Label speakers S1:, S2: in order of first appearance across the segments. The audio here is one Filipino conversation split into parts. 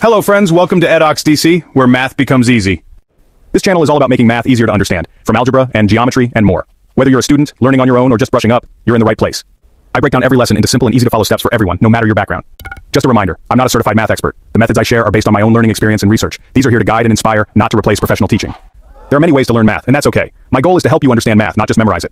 S1: Hello friends, welcome to Edox DC, where math becomes easy. This channel is all about making math easier to understand, from algebra and geometry and more. Whether you're a student, learning on your own, or just brushing up, you're in the right place. I break down every lesson into simple and easy to follow steps for everyone, no matter your background. Just a reminder, I'm not a certified math expert. The methods I share are based on my own learning experience and research. These are here to guide and inspire, not to replace professional teaching. There are many ways to learn math, and that's okay. My goal is to help you understand math, not just memorize it.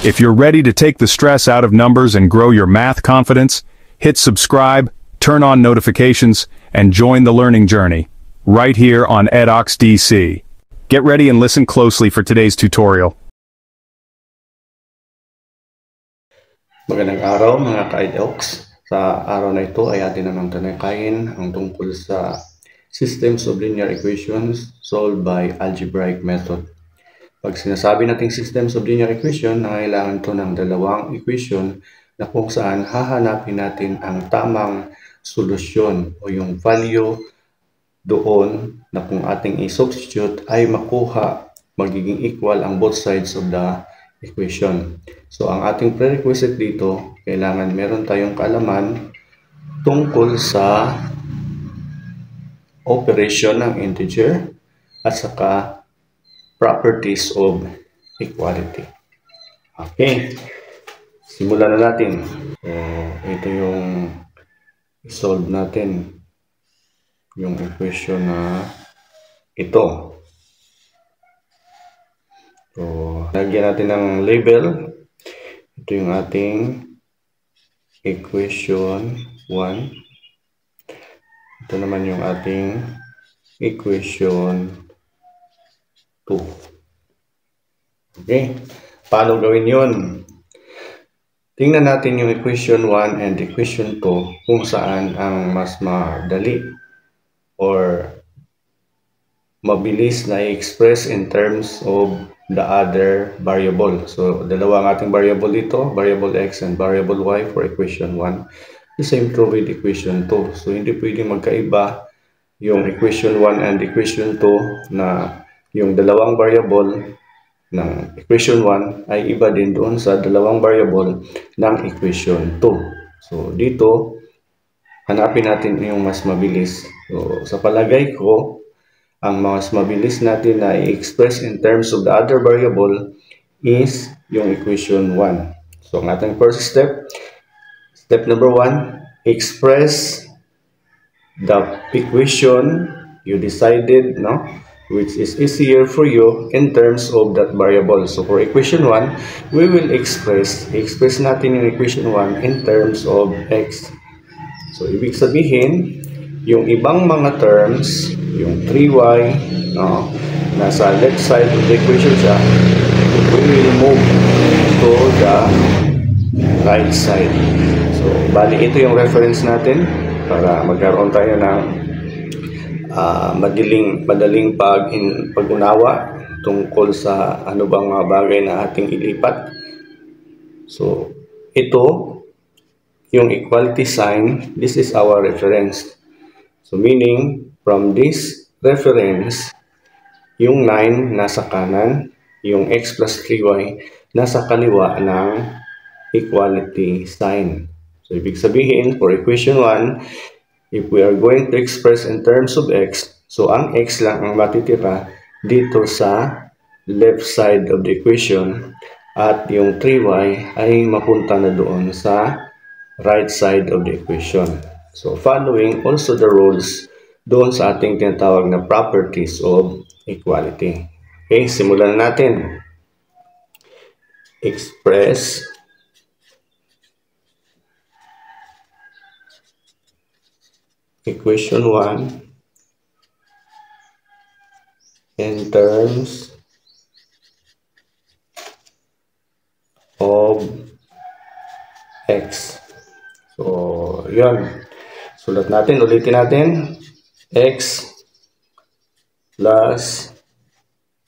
S1: If you're ready to take the stress out of numbers and grow your math confidence, hit subscribe, turn on notifications, and join the learning journey, right here on Edox DC. Get ready and listen closely for today's tutorial.
S2: Magandang araw mga ka-Edox. Sa araw na ito ay atin namang talakayin ang tungkol sa systems of linear equations solved by algebraic method. Pag sinasabi nating systems of linear equation, nangailangan ito ng dalawang equation na kung saan hahanapin natin ang tamang solusyon o yung value doon na kung ating i-substitute ay makuha, magiging equal ang both sides of the equation. So ang ating prerequisite dito, kailangan meron tayong kaalaman tungkol sa operation ng integer at saka properties of equality. Okay, simulan na natin. So ito yung solve natin yung equation na ito. So, lagyan natin ng label. Ito yung ating equation 1. Ito naman yung ating equation 2. Okay. Paano gawin yun? Tingnan natin yung equation 1 and equation 2 kung saan ang mas madali or mabilis na i-express in terms of the other variable. So, dalawa ang ating variable dito, variable x and variable y for equation 1. The same true with equation 2. So, hindi pwedeng magkaiba yung equation 1 and equation 2 na yung dalawang variable ng equation 1 ay iba din doon sa dalawang variable ng equation 2. So, dito, hanapin natin yung mas mabilis. So, sa palagay ko, ang mas mabilis natin na i-express in terms of the other variable is yung equation 1. So, ang ating first step, step number 1, express the equation you decided, no? Which is easier for you in terms of that variable. So, for equation 1, we will express natin yung equation 1 in terms of x. So, ibig sabihin, yung ibang mga terms, yung 3y, no, nasa left side of the equation siya, we will move to the right side. So, bali ito yung reference natin para magkaroon tayo ng madaling pag-unawa tungkol sa ano bang mga bagay na ating ilipat. So, ito, yung equality sign, this is our reference. So, meaning, from this reference, yung 9 nasa kanan, yung x plus 3y nasa kaliwa ng equality sign. So, ibig sabihin, for equation 1, if we are going to express in terms of x, so ang x lang ang matitira dito sa left side of the equation at yung 3y ay mapunta na doon sa right side of the equation. So, following also the rules doon sa ating tinatawag na properties of equality. Okay, simulan natin. Express equation 1 in terms of x. So, yun. Sulat natin, ulitin natin. X plus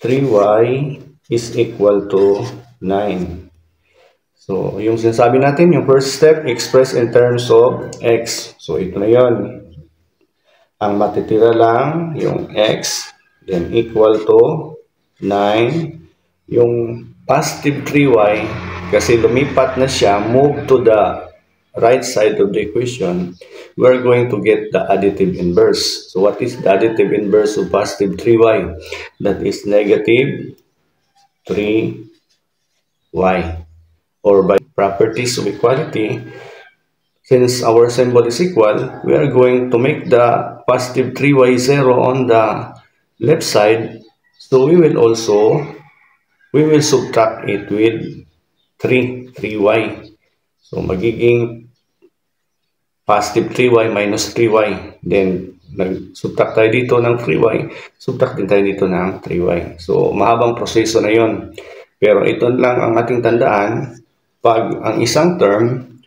S2: 3y is equal to 9. So, yung sinasabi natin, yung first step, express in terms of x. So, ito na yun. Ang matitira lang, yung x, then equal to 9. Yung positive 3y, kasi lumipat na siya, move to the right side of the equation, we're going to get the additive inverse. So what is the additive inverse of positive 3y? That is negative 3y. Or by properties of equality, since our symbol is equal, we are going to make the positive 3y 0 on the left side. So we will subtract it with 3y. So magiging positive 3y minus 3y. Then, subtract tayo dito ng 3y. Subtract din tayo dito ng 3y. So, mahabang proseso na yon. Pero ito lang ang ating tandaan. Pag ang isang term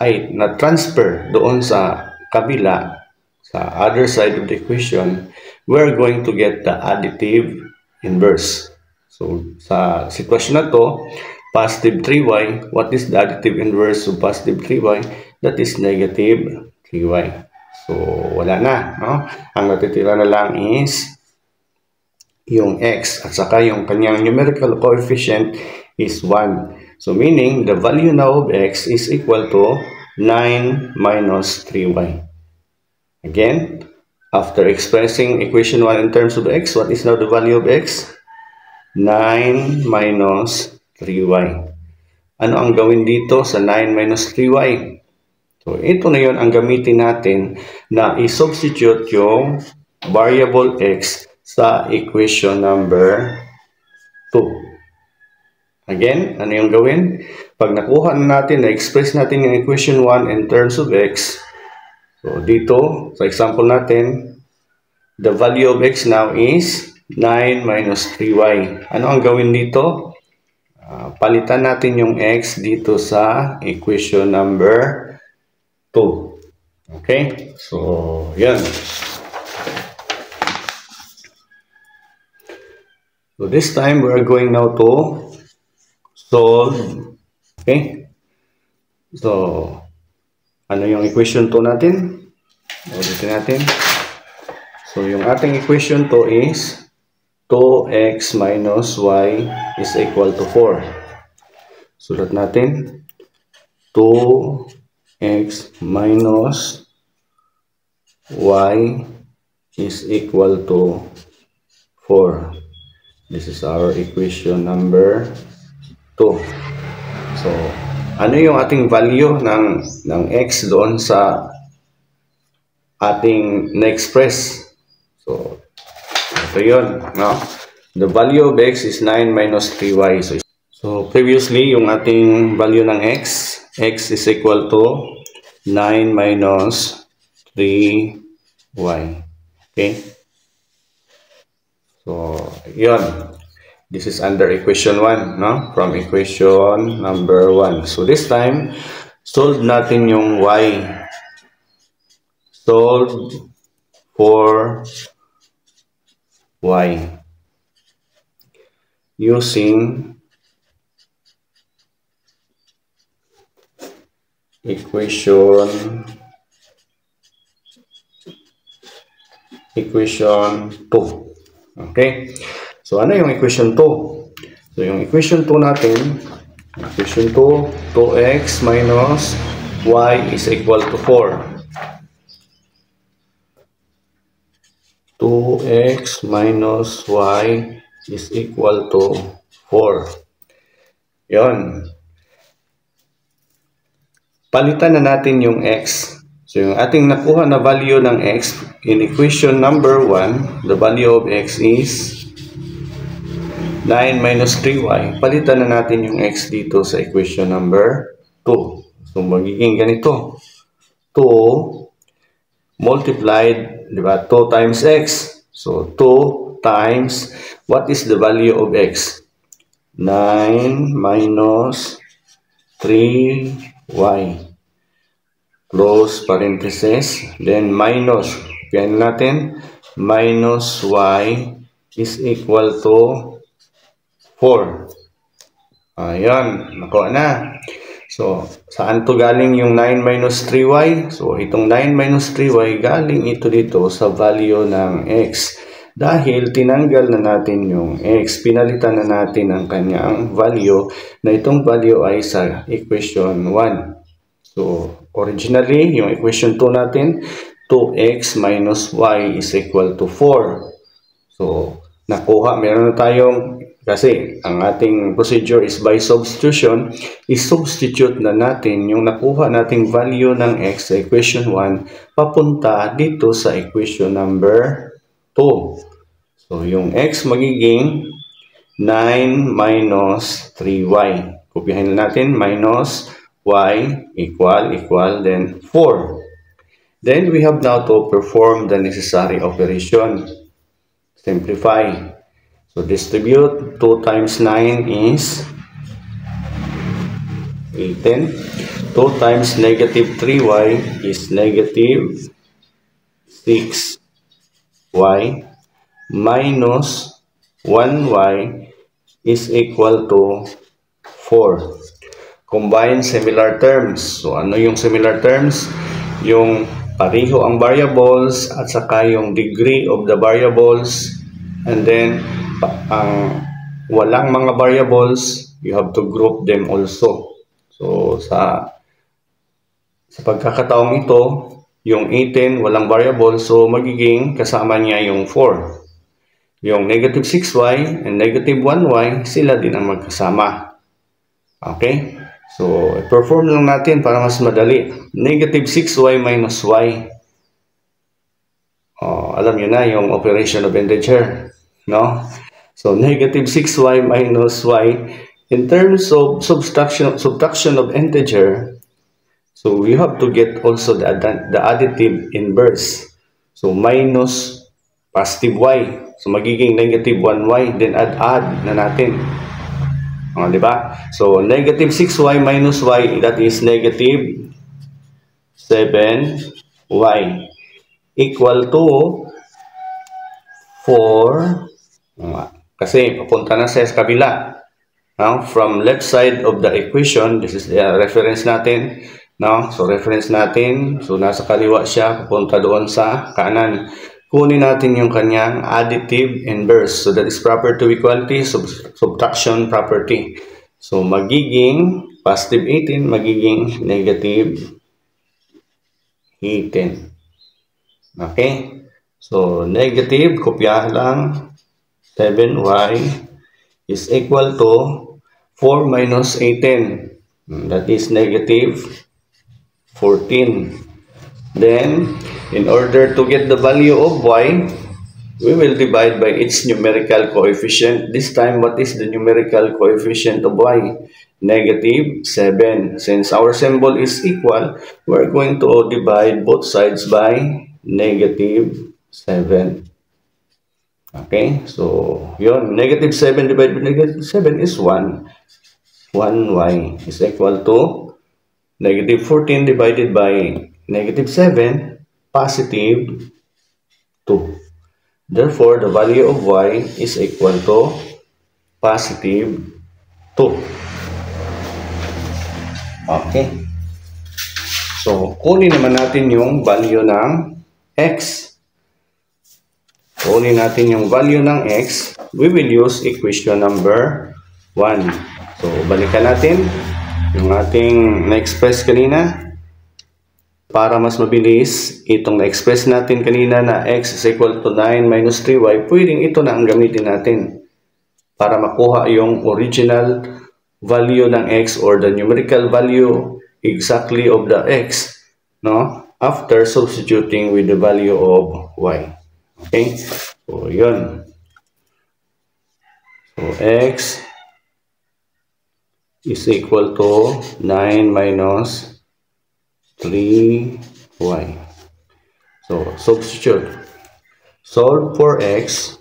S2: ay na-transfer doon sa kabila, sa other side of the equation, we're going to get the additive inverse. So, sa sitwasyon na to, positive 3y, what is the additive inverse of positive 3y? That is negative 3y. So, wala na. No? Ang natitira na lang is yung x at saka yung kanyang numerical coefficient is 1. So, meaning the value now of x is equal to 9 minus 3y. Again, after expressing equation 1 in terms of x, what is now the value of x? 9 minus 3y. Ano ang gawin dito sa 9 minus 3y? So, ito na yon ang gamitin natin na i-substitute yung variable x sa equation number 2. Again, ano yung gawin? Pag nakuha na natin, na-express natin yung equation 1 in terms of x. So, dito, sa example natin, the value of x now is 9 minus 3y. Ano ang gawin dito? Palitan natin yung x dito sa equation number 2. Okay? So, yan. So, this time, we're going now to solve. Okay? So, ano yung equation 2 natin? Ulitin natin. So, yung ating equation 2 is 2x minus y is equal to 4. Sulat natin. 2x minus y is equal to 4. This is our equation number 2. So, ano yung ating value ng x doon sa ating na-express? So, ito yun. No? The value of x is 9 minus 3y. So, previously, yung ating value ng x is equal to 9 minus 3y. Okay? So, yun. This is under equation 1, no? From equation number 1. So, this time, solve natin yung y. Solve for y. Using equation 2. Okay? So, ano yung equation 2? So, yung equation 2 natin, equation 2, 2x minus y is equal to 4. 2x minus y is equal to 4. Yun. Palitan na natin yung x. So, yung ating nakuha na value ng x in equation number 1, the value of x is 9 minus 3y. Palitan na natin yung x dito sa equation number 2. So, magiging ganito. 2 multiplied, di ba? 2 times x. So, 2 times, what is the value of x? 9 minus 3y. Close parenthesis. Then, minus. Kaya natin, minus y is equal to 4. Ayan, nakuha na. So, saan to galing yung 9 minus 3y? So, itong 9 minus 3y, galing ito dito sa value ng x. Dahil tinanggal na natin yung x, pinalitan na natin ang kanyang value, na itong value ay sa equation 1. So, originally, yung equation 2 natin, 2x minus y is equal to 4. So, nakuha, meron na tayong, kasi ang ating procedure is by substitution, i-substitute na natin yung nakuha nating value ng x sa equation 1 papunta dito sa equation number 2. So, yung x magiging 9 minus 3y. Kopyahin na natin, minus y equal, then 4. Then, we have now to perform the necessary operation. Simplify. So, distribute 2 times 9 is 18. 2 times negative 3y is negative 6y minus 1y is equal to 4. Combine similar terms. So, ano yung similar terms? Yung pareho ang variables at saka yung degree of the variables. And then, ang walang mga variables, you have to group them also. So, sa pagkakataong ito, yung 18, walang variable, so magiging kasama niya yung 4. Yung negative 6y and negative 1y, sila din ang magkasama. Okay? So, i-perform lang natin para mas madali. Negative 6y minus y. Alam nyo na yung operation of integer. No? So, negative 6y minus y. In terms of subtraction of integer, so we have to get also the additive inverse. So, minus positive y. So, magiging negative 1y. Then, add na natin. Diba? So, negative 6y minus y, that is negative 7y. Equal to 4. Kasi, papunta na sa kabila. Now, from left side of the equation, this is the reference natin. Now, so reference natin. So, nasa kaliwa siya, papunta doon sa kanan. Kunin natin yung kanyang additive inverse. So, that is proper to equality, subtraction property. So, magiging positive 18, magiging negative 18. Okay? So, negative, kopya lang, 7y is equal to 4 minus 18. That is negative 14. Then, in order to get the value of y, we will divide by its numerical coefficient. This time, what is the numerical coefficient of y? Negative 7. Since our symbol is equal, we're going to divide both sides by negative 7. Okay, so yun, negative 7 divided by negative 7 is 1. 1y is equal to negative 14 divided by negative 7, positive 2. Therefore, the value of y is equal to positive 2. Okay. So, kunin naman natin yung value ng x. Kunin natin yung value ng x. We will use equation number 1. So, balikan natin yung ating na-express kanina. Para mas mabilis, itong na-express natin kanina na x is equal to 9 minus 3y, pwedeng ito na ang gamitin natin para makuha yung original value ng x or the numerical value exactly of the x, no? After substituting with the value of y. Okay? So, yun. So, x is equal to 9 minus 3y. So, substitute. Solve for x.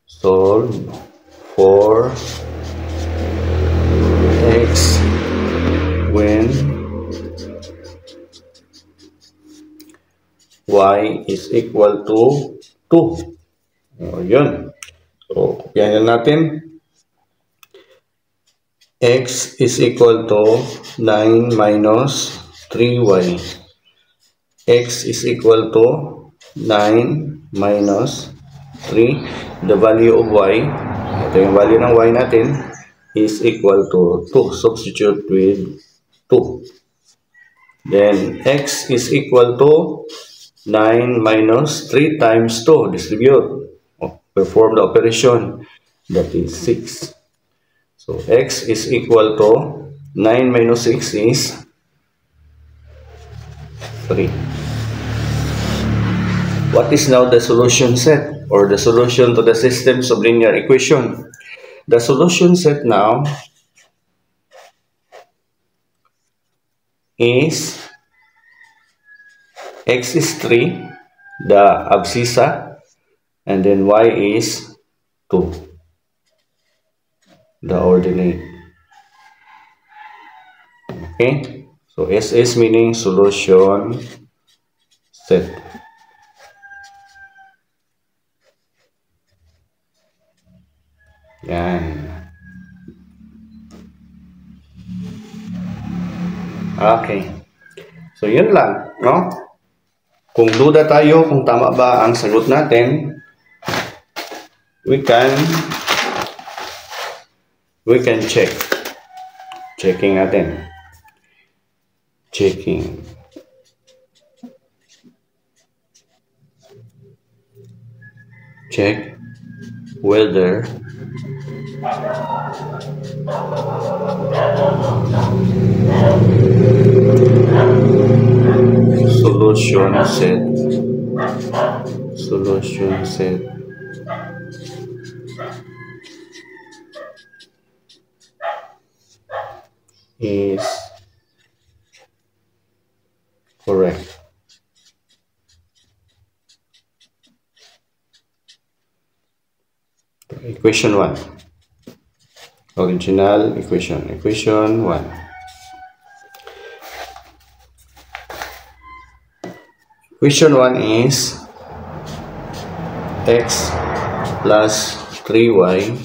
S2: Solve for x when y is equal to 2. O, yun. So, kopyahin natin. X is equal to 9 minus 3y. X is equal to 9 minus 3. The value of y, ito yung value ng y natin, is equal to 2. Substitute with 2. Then x is equal to 9 minus 3 times 2. Distribute. Perform the operation. That is 6. So x is equal to 9 minus 6 is 3. What is now the solution set or the solution to the systems of linear equation? The solution set now is x is 3, the abscissa, and then y is 2, the ordinate. Okay, so SS meaning solution set. Yan. Okay. So, yun lang, no? Kung duda tayo kung tama ba ang sagot natin, we can check. Checking natin. Checking. Check whether solution set is correct. Equation 1. Original equation. Equation 1. Equation 1 is x plus 3y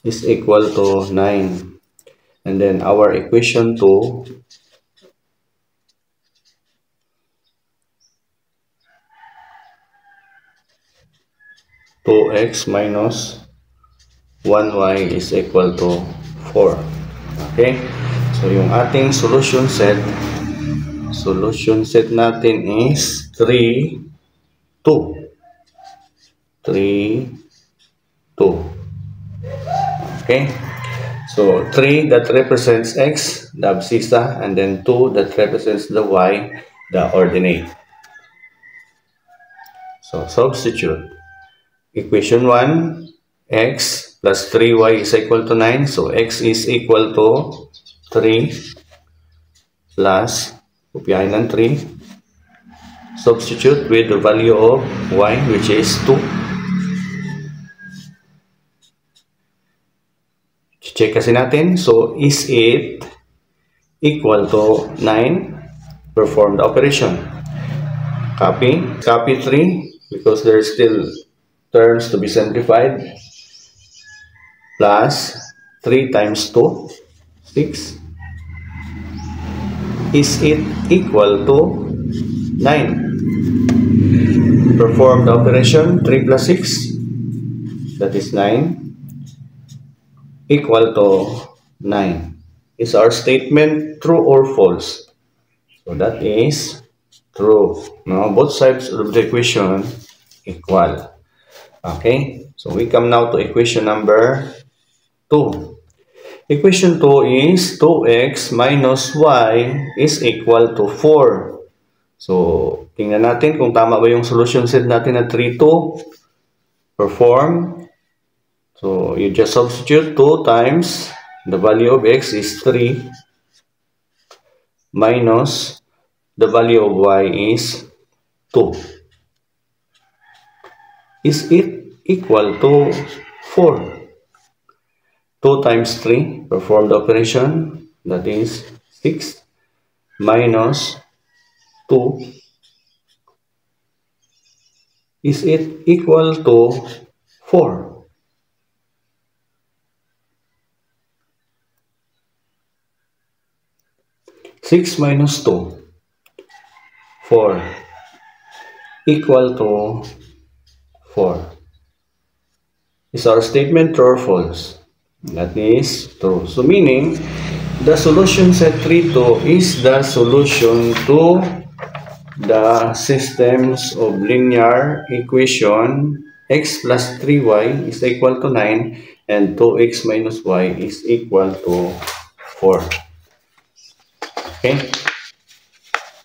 S2: is equal to 9. And then our equation 2 2x minus 1y is equal to 4. Okay? So, yung ating solution set natin is 3, 2. 3, 2. Okay? So, 3 that represents x, the abscissa, and then 2 that represents the y, the ordinate. So, substitute. Equation 1, x plus 3y is equal to 9. So, x is equal to 3 plus, kopyahin ng 3. Substitute with the value of y, which is 2. Check kasi natin. So, is it equal to 9? Perform the operation. Copy 3 because there are still terms to be simplified. Plus 3 times 2, 6. Is it equal to 9? Perform the operation. 3 plus 6, that is 9, equal to 9. Is our statement true or false? So that is true. Now, both sides of the equation equal. Okay, so we come now to equation number 2. Equation 2 is 2x minus y is equal to 4. So, tingnan natin kung tama ba yung solution set natin na 3, 2. Perform. So, you just substitute 2 times the value of x is 3 minus the value of y is 2. Is it equal to 4? 2 times 3, perform the operation, that is 6 minus 2. Is it equal to 4? Six minus 2, 4, equal to 4. Is our statement true or false? That is true. So meaning, the solution set 3 is the solution to the systems of linear equation x plus 3y is equal to 9 and 2x minus y is equal to 4. Okay?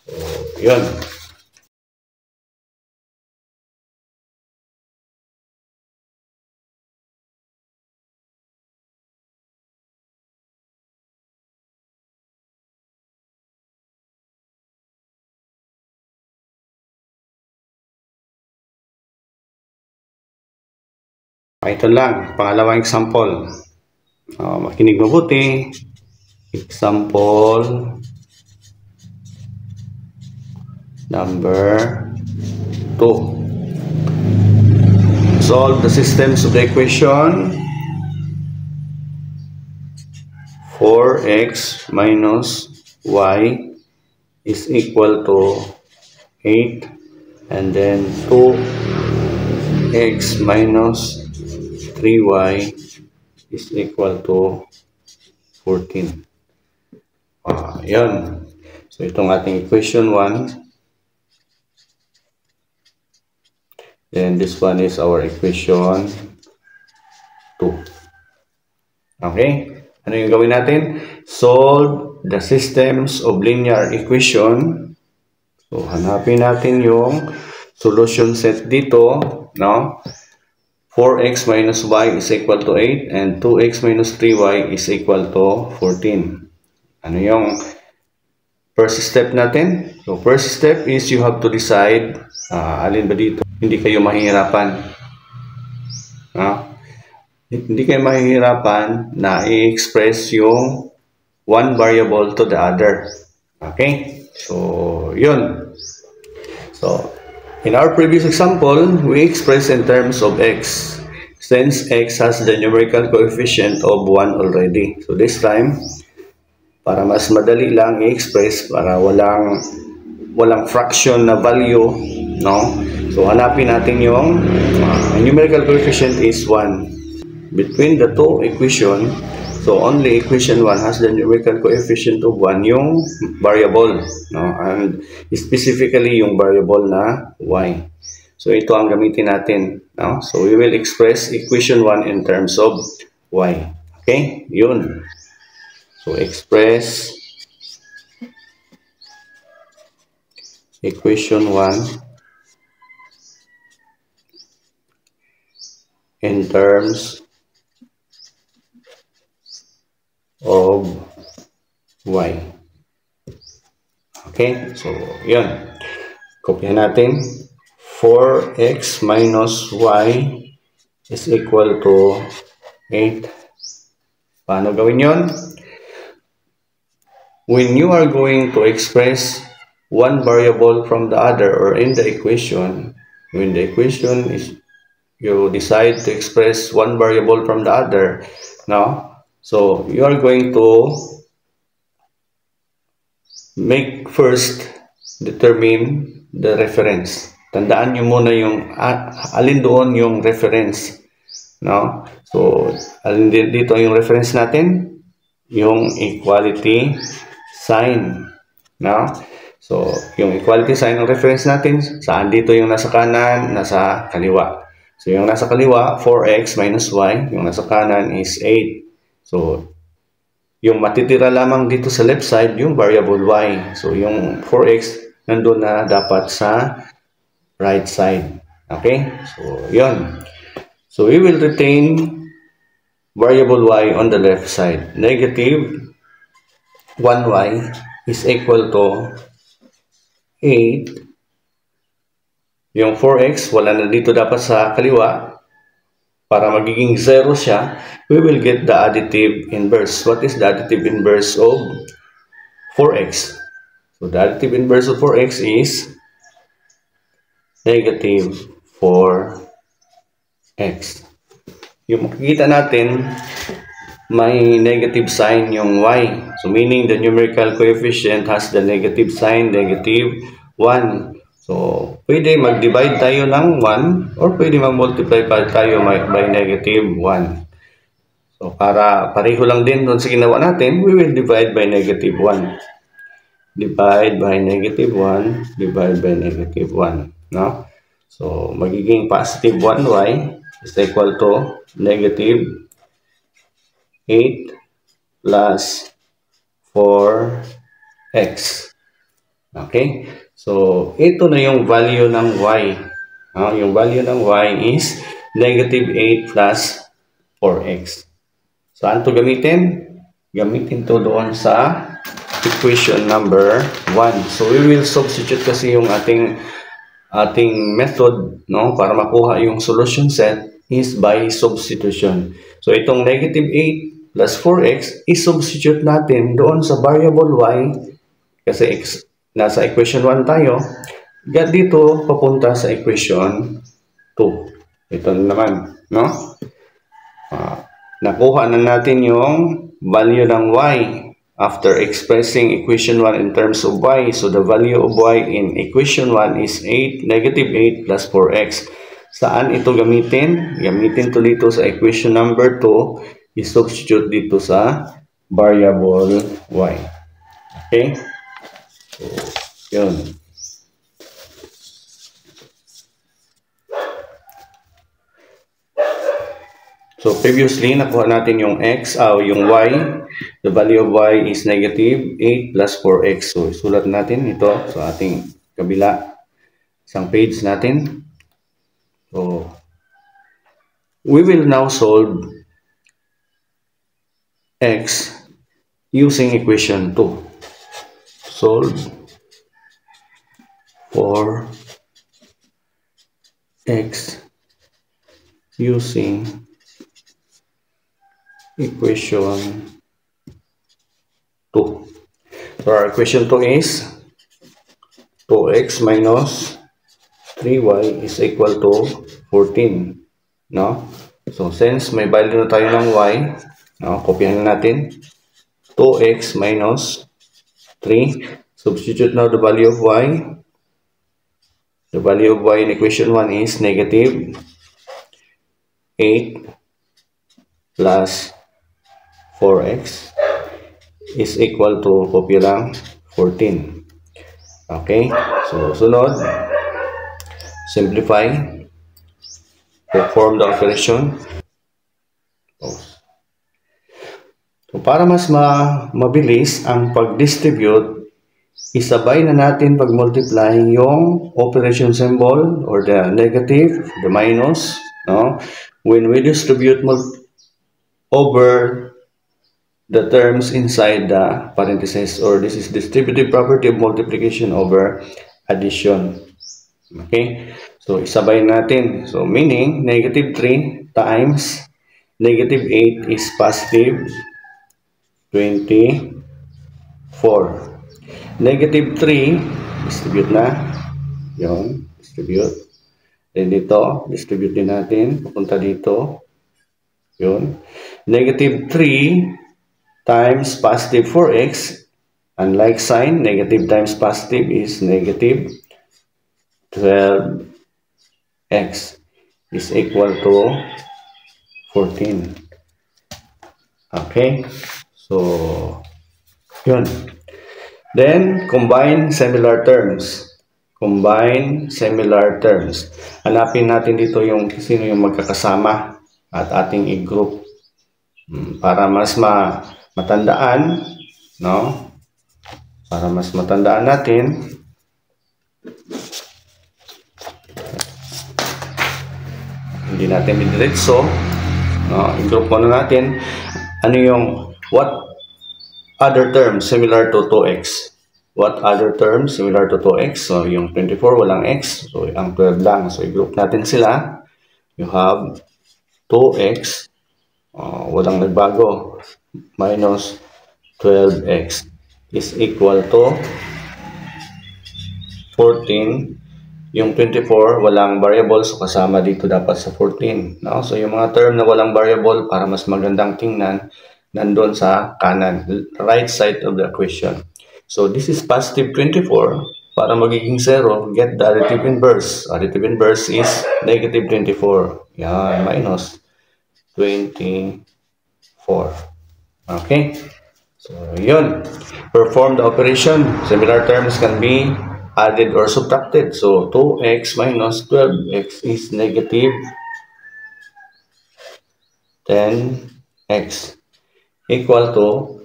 S2: So, yun. Ito lang, pangalawang example. Makinig mabuti. Example number 2. Solve the systems of the equation 4x minus y is equal to 8 and then 2x minus 3y is equal to 14. Yan. So, itong ating equation 1. Then, this one is our equation 2. Okay? Ano yung gawin natin? Solve the systems of linear equation. So, hanapin natin yung solution set dito, no? 4x minus y is equal to 8 and 2x minus 3y is equal to 14. Ano yung first step natin? So, first step is you have to decide alin ba dito. Hindi kayo mahihirapan. Hindi kayo mahihirapan na i-express yung one variable to the other. Okay? So, yun. So, in our previous example, we express in terms of x. Since x has the numerical coefficient of 1 already. So this time, para mas madali lang i-express, para walang fraction na value, no? So hanapin natin yung numerical coefficient is 1. Between the two equation, so only equation 1 has the numerical coefficient of 1, yung variable, no? And specifically yung variable na y. So ito ang gamitin natin, no? So we will express equation 1 in terms of y. Okay? Yun. So express equation 1 in terms of y. Okay? So, yun. Kopya natin. 4x minus y is equal to 8. Paano gawin yun? When you are going to express one variable from the other or in the equation, when the equation is, you decide to express one variable from the other, no? So, you are going to make first determine the reference. Tandaan nyo muna yung alin doon yung reference, no? So, alin dito yung reference natin? Yung equality sign, no? So, yung equality sign ng reference natin, saan dito yung nasa kanan, nasa kaliwa. So, yung nasa kaliwa, 4x minus y, yung nasa kanan is 8. So, yung matitira lamang dito sa left side, yung variable y. So, yung 4x nandun na dapat sa right side. Okay? So, yun. So, we will retain variable y on the left side. Negative 1y is equal to 8. Yung 4x, wala na dito dapat sa kaliwa. Para magiging 0 siya, we will get the additive inverse. What is the additive inverse of 4x? So, the additive inverse of 4x is negative 4x. Yung makikita natin, may negative sign yung y. So, meaning the numerical coefficient has the negative sign, negative 1. So, pwede mag-divide tayo ng 1 or pwede mag-multiply pa tayo by negative 1. So, para pareho lang din doon sa ginawa natin, we will divide by negative 1. Divide by negative 1, divide by negative 1. No? So, magiging positive 1y is equal to negative 8 plus 4x. Okay? So, ito na yung value ng y. Yung value ng y is negative 8 plus 4x. Saan to gamitin? Gamitin to doon sa equation number 1. So, we will substitute kasi yung ating method, no, para makuha yung solution set is by substitution. So, itong negative 8 plus 4x i-substitute natin doon sa variable y kasi nasa equation 1 tayo. Dito papunta sa equation 2. Ito naman, no? Nakuha na natin yung value ng y after expressing equation 1 in terms of y. So, the value of y in equation 1 is 8, negative 8 plus 4x. Saan ito gamitin? Gamitin to dito sa equation number 2. I-substitute dito sa variable y. Okay? So, yun. So, previously, nakuha natin yung x, yung y. The value of y is negative 8 plus 4x. So, isulat natin ito sa ating kabila. Isang page natin. So, we will now solve x using equation 2. Solve for x using equation 2. So our equation 2 is 2x minus 3y is equal to 14. No? So since may value na tayo ng y, no, kopyahin natin 2x minus 3. Substitute now the value of y. The value of y in equation 1 is negative 8 plus 4x is equal to, kopya lang, 14. Okay? So, sunod, simplify, perform the operation. So, para mas mabilis ang pag-distribute, isabay na natin pag-multiply yung operation symbol or the negative, the minus, no? When we distribute over the terms inside the parentheses, or this is distributive property of multiplication over addition. Okay? So, isabay natin. So, meaning, negative 3 times negative 8 is positive 24. Negative 3, distribute na. Yun, distribute. Then dito, distribute din natin. Papunta dito. Yun. Negative 3 times positive 4x, unlike sign, negative times positive is negative 12x is equal to 14. Okay? So, yun. Then, combine similar terms. Combine similar terms. Hanapin natin dito yung sino yung magkakasama at ating i-group para mas matandaan, no? Para mas matandaan natin, hindi natin didiretso, no? I-group muna natin ano yung what other terms similar to 2x. What other terms similar to 2x? So, yung 24 walang x, so ang 12 lang. So, i-group natin sila. You have 2x, walang nagbago, minus 12x is equal to 14. Yung 24, walang variable, so kasama dito dapat sa 14. No? So, yung mga term na walang variable, para mas magandang tingnan, nandun sa kanan, right side of the equation. So, this is positive 24. Para magiging 0, get the additive inverse. Additive inverse is negative 24. Yan, minus 24. 4. Okay? So, yun. Perform the operation. Similar terms can be added or subtracted. So, 2x minus 12x is negative 10x equal to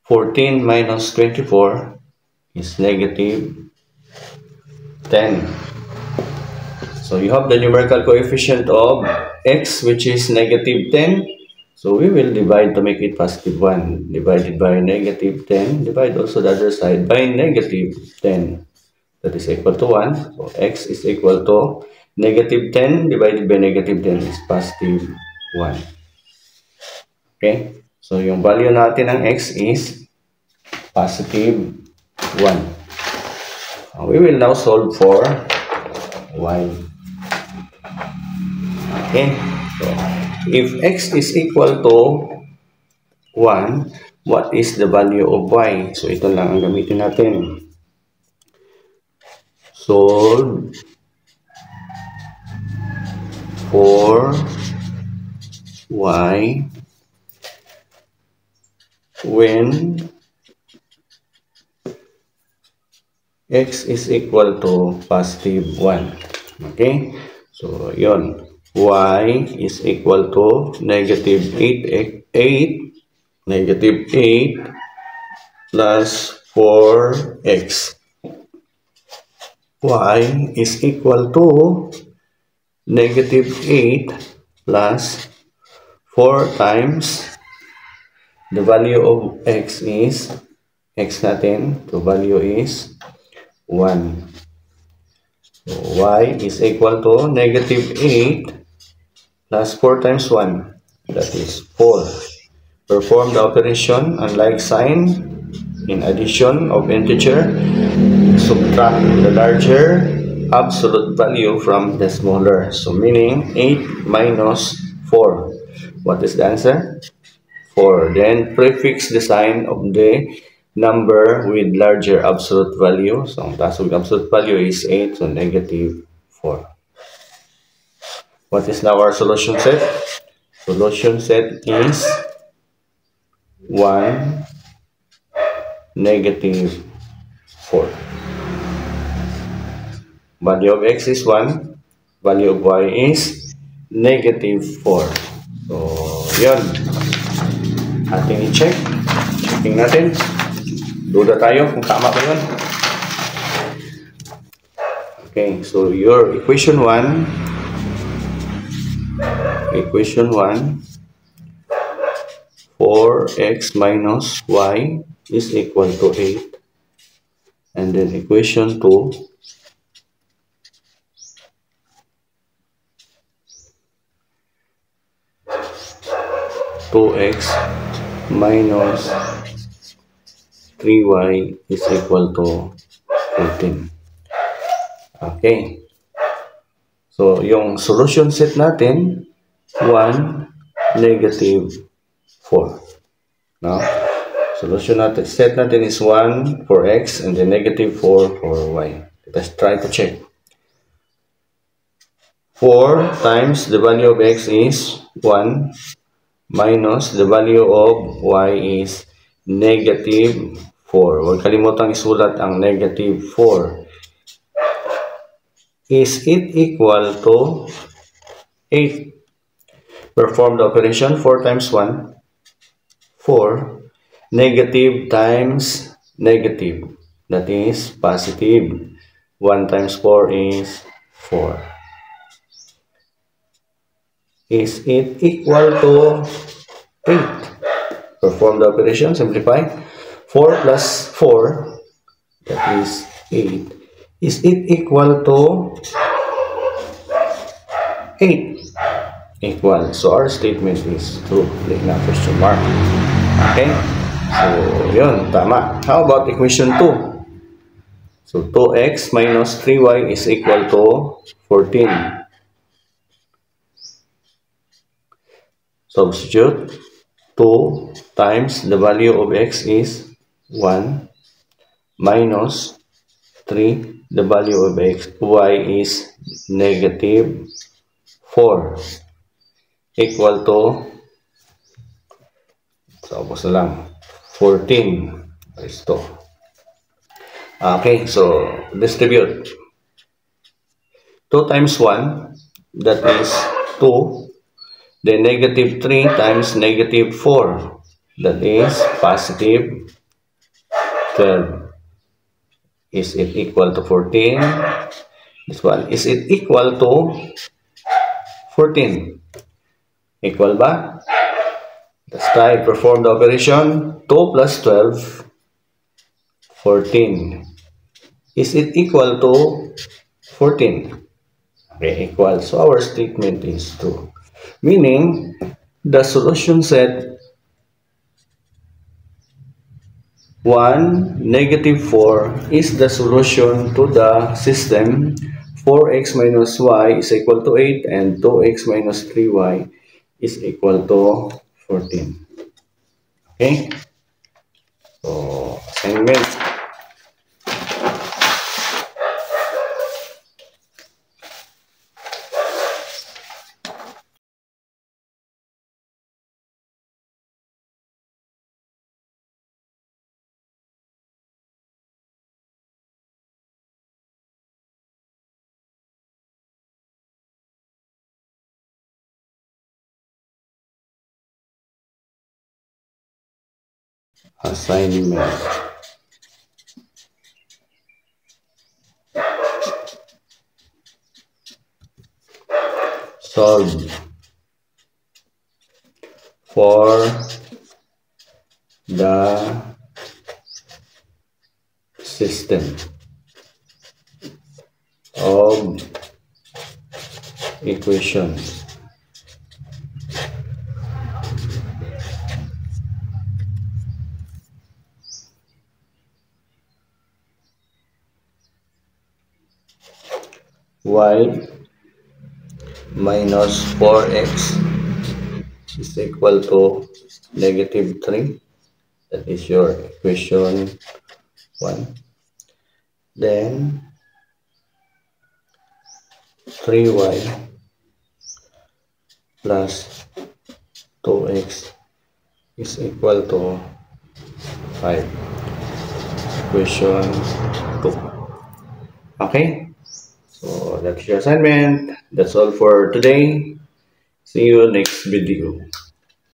S2: 14 minus 24 is negative 10. So you have the numerical coefficient of x, which is negative 10. So we will divide to make it positive 1. Divided by negative 10. Divide also the other side by negative 10. That is equal to 1. So x is equal to negative 10 divided by negative 10 is positive 1. Okay? So yung value natin ng x is positive 1. We will now solve for y. Okay, so if x is equal to 1, what is the value of y? So ito lang ang gamitin natin. Solve for y when x is equal to positive 1. Okay, so yun. Y is equal to negative 8 plus 4x. Y is equal to negative 8 plus 4 times the value of x is, x natin, the value is 1. So y is equal to negative 8 plus 4 times 1, that is 4. Perform the operation on like sign in addition of integer. Subtract the larger absolute value from the smaller. So meaning 8 minus 4. What is the answer? 4. Then prefix the sign of the number with larger absolute value. So ang taas ng absolute value is 8, so negative 4. What is now our solution set? Solution set is 1, negative 4. Value of x is 1. Value of y is negative 4. So, yun. Ating i-check. Checking natin. Duda tayo kung tama ba yun. Okay, so your equation 1, equation 1, 4x minus y is equal to 8. And then equation 2, 2x minus 3y is equal to 14. Okay. So, yung solution set natin, 1, negative 4. No? Solution natin, set natin is 1 for x and then negative 4 for y. Let's try to check. 4 times the value of x is 1 minus the value of y is negative 4. Huwag kalimutang isulat ang negative 4. Is it equal to 8? Perform the operation. 4 times 1, 4. Negative times negative, that is positive. 1 times 4 is 4. Is it equal to 8? Perform the operation. Simplify. 4 plus 4, that is 8. Is it equal to 8? Equal. So our statement is true. Click na question mark. Okay? So, yun. Tama. How about equation 2? So, 2x minus 3y is equal to 14. Substitute. 2 times the value of x is 1 minus 3. The value of y is negative 4 equal to So, ubos na lang. 14 is 2. Okay, so distribute. 2 times 1, that is 2. Then negative 3 times negative 4, that is positive 12. Is it equal to 14? This one, is it equal to 14? Equal ba? Let's try, perform the operation. 2 plus 12, 14. Is it equal to 14? Okay, equal. So our statement is true. Meaning, the solution set 1, negative 4 is the solution to the system 4x minus y is equal to 8 and 2x minus 3y is equal to 14. Okay? So, assignment. Assignment. Solve for the system of equations y minus 4x is equal to negative 3. That is your equation 1. Then 3y plus 2x is equal to 5. Equation 2. Okay? So that's your assignment. That's all for today. See you next video.